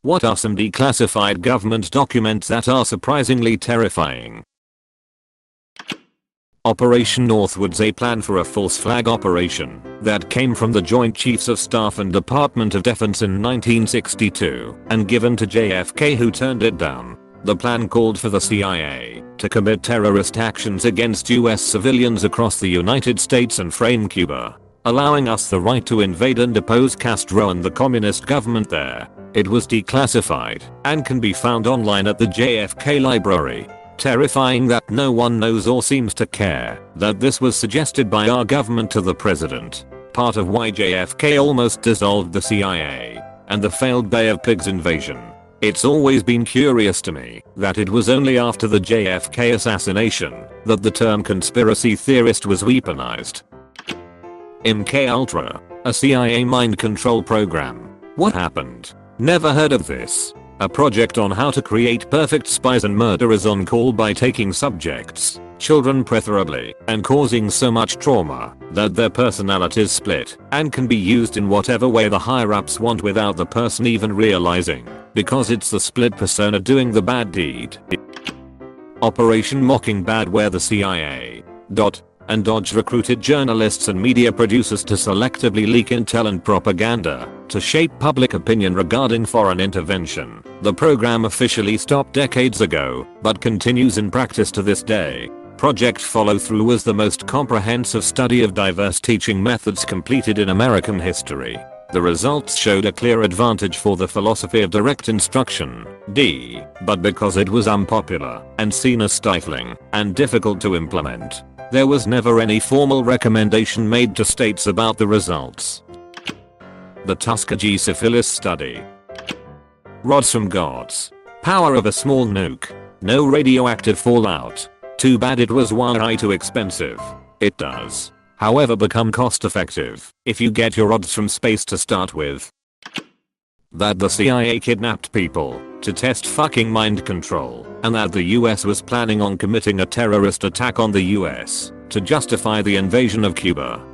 What are some declassified government documents that are surprisingly terrifying? Operation Northwoods, a plan for a false flag operation that came from the Joint Chiefs of Staff and Department of Defense in 1962 and given to JFK, who turned it down. The plan called for the CIA to commit terrorist actions against US civilians across the United States and frame Cuba, allowing us the right to invade and depose Castro and the communist government there. It was declassified and can be found online at the JFK library. Terrifying that no one knows or seems to care that this was suggested by our government to the president. Part of why JFK almost dissolved the CIA and the failed Bay of Pigs invasion. It's always been curious to me that it was only after the JFK assassination that the term conspiracy theorist was weaponized. MKUltra, a CIA mind control program. What happened? Never heard of this. A project on how to create perfect spies and murderers on call by taking subjects, children preferably, and causing so much trauma that their personalities split and can be used in whatever way the higher ups want without the person even realizing, because it's the split persona doing the bad deed. Operation Mockingbird, where the CIA and Dodge recruited journalists and media producers to selectively leak intel and propaganda to shape public opinion regarding foreign intervention. The program officially stopped decades ago, but continues in practice to this day. Project Follow Through was the most comprehensive study of diverse teaching methods completed in American history. The results showed a clear advantage for the philosophy of direct instruction, but because it was unpopular and seen as stifling and difficult to implement, there was never any formal recommendation made to states about the results. The Tuskegee Syphilis Study. Rods from gods. Power of a small nuke. No radioactive fallout. Too bad it was way too expensive. It does, however, become cost effective if you get your rods from space to start with. That the CIA kidnapped people to test fucking mind control, and that the US was planning on committing a terrorist attack on the US to justify the invasion of Cuba.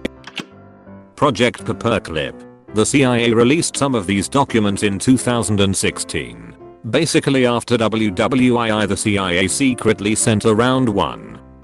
Project Paperclip. The CIA released some of these documents in 2016. Basically after WWII, the CIA secretly sent around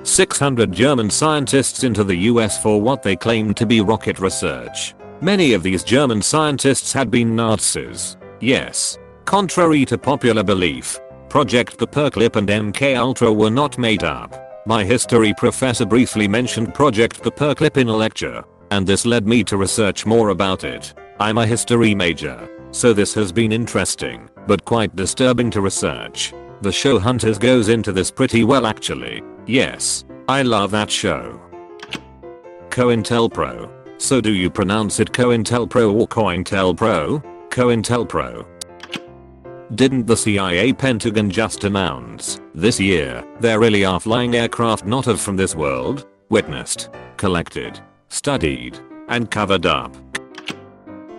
600 German scientists into the US for what they claimed to be rocket research. Many of these German scientists had been Nazis. Yes. Contrary to popular belief, Project Paperclip and MKUltra were not made up. My history professor briefly mentioned Project Paperclip in a lecture, and this led me to research more about it. I'm a history major, so this has been interesting, but quite disturbing to research. The show Hunters goes into this pretty well actually. Yes, I love that show. COINTELPRO. So do you pronounce it COINTELPRO or COINTELPRO? COINTELPRO. Didn't the CIA Pentagon just announce this year there really are flying aircraft not of from this world? Witnessed, collected, studied, and covered up.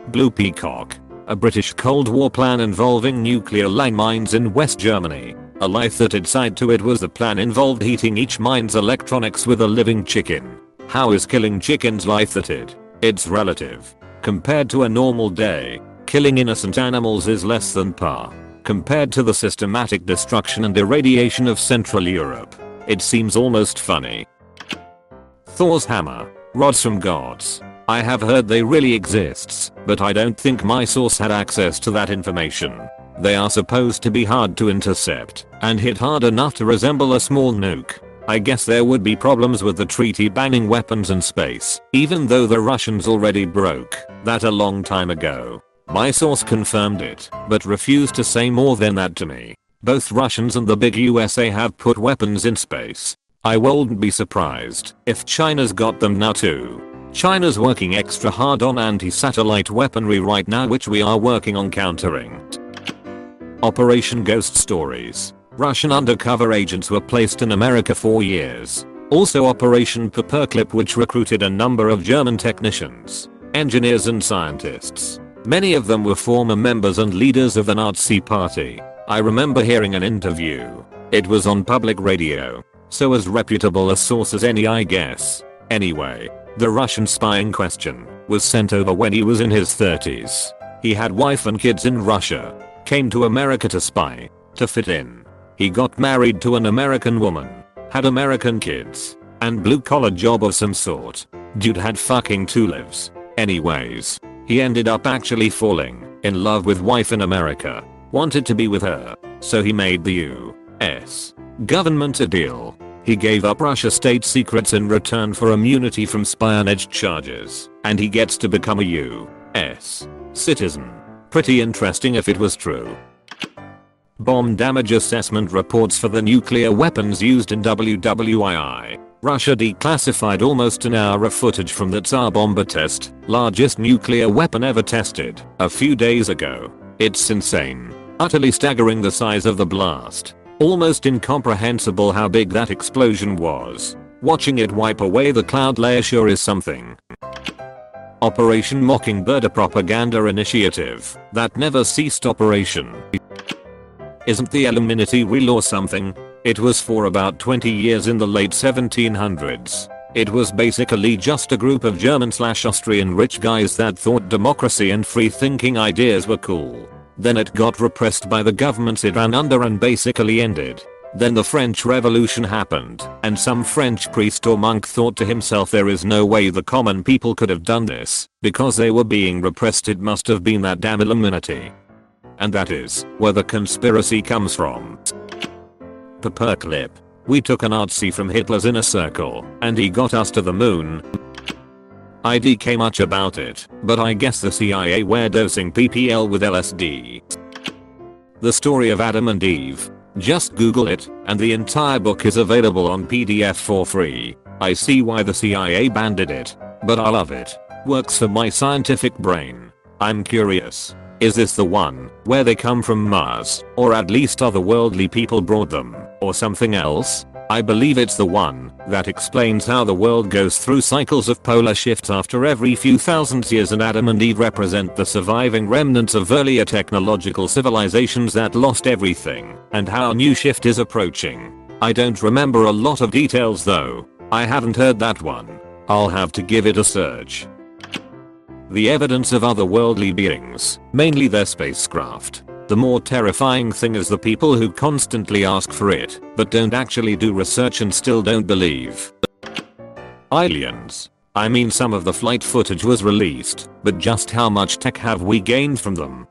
Blue Peacock. A British Cold War plan involving nuclear landmines in West Germany. A life-threated side to it was the plan involved heating each mine's electronics with a living chicken. How is killing chickens life-threated? It's relative. Compared to a normal day, killing innocent animals is less than par. Compared to the systematic destruction and irradiation of Central Europe, it seems almost funny. Thor's hammer. Rods from gods. I have heard they really exists, but I don't think my source had access to that information. They are supposed to be hard to intercept and hit hard enough to resemble a small nuke. I guess there would be problems with the treaty banning weapons in space, even though the Russians already broke that a long time ago. My source confirmed it, but refused to say more than that to me. Both Russians and the big USA have put weapons in space. I wouldn't be surprised if China's got them now too. China's working extra hard on anti-satellite weaponry right now, which we are working on countering. Operation Ghost Stories. Russian undercover agents were placed in America for years. Also Operation Paperclip, which recruited a number of German technicians, engineers and scientists. Many of them were former members and leaders of the Nazi Party. I remember hearing an interview. It was on public radio, so as reputable a source as any, I guess. Anyway, the Russian spy in question was sent over when he was in his 30s. He had wife and kids in Russia. Came to America to spy, to fit in. He got married to an American woman, had American kids, and blue collar job of some sort. Dude had fucking 2 lives. Anyways, he ended up actually falling in love with wife in America, wanted to be with her, so he made the US government a deal. He gave up Russia state secrets in return for immunity from espionage charges, and he gets to become a US citizen. Pretty interesting if it was true. Bomb damage assessment reports for the nuclear weapons used in WWII. Russia declassified almost an hour of footage from the Tsar bomber test, largest nuclear weapon ever tested, a few days ago. It's insane. Utterly staggering the size of the blast. Almost incomprehensible how big that explosion was. Watching it wipe away the cloud layer sure is something. Operation Mockingbird, a propaganda initiative that never ceased operation. Isn't the Illuminati real or something? It was for about 20 years in the late 1700s. It was basically just a group of German/Austrian rich guys that thought democracy and free thinking ideas were cool. Then it got repressed by the governments it ran under and basically ended. Then the French Revolution happened, and some French priest or monk thought to himself, there is no way the common people could have done this, because they were being repressed. It must have been that damn Illuminati. And that is where the conspiracy comes from. Paperclip. We took an Nazi from Hitler's inner circle, and he got us to the moon. I DK much about it, but I guess the CIA were dosing PPL with LSD. The story of Adam and Eve. Just Google it, and the entire book is available on PDF for free. I see why the CIA banned it, but I love it. Works for my scientific brain. I'm curious. Is this the one where they come from Mars, or at least otherworldly people brought them, or something else? I believe it's the one that explains how the world goes through cycles of polar shifts after every few thousand years, and Adam and Eve represent the surviving remnants of earlier technological civilizations that lost everything, and how a new shift is approaching. I don't remember a lot of details though. I haven't heard that one. I'll have to give it a search. The evidence of otherworldly beings, mainly their spacecraft. The more terrifying thing is the people who constantly ask for it, but don't actually do research and still don't believe. Aliens. I mean, some of the flight footage was released, but just how much tech have we gained from them?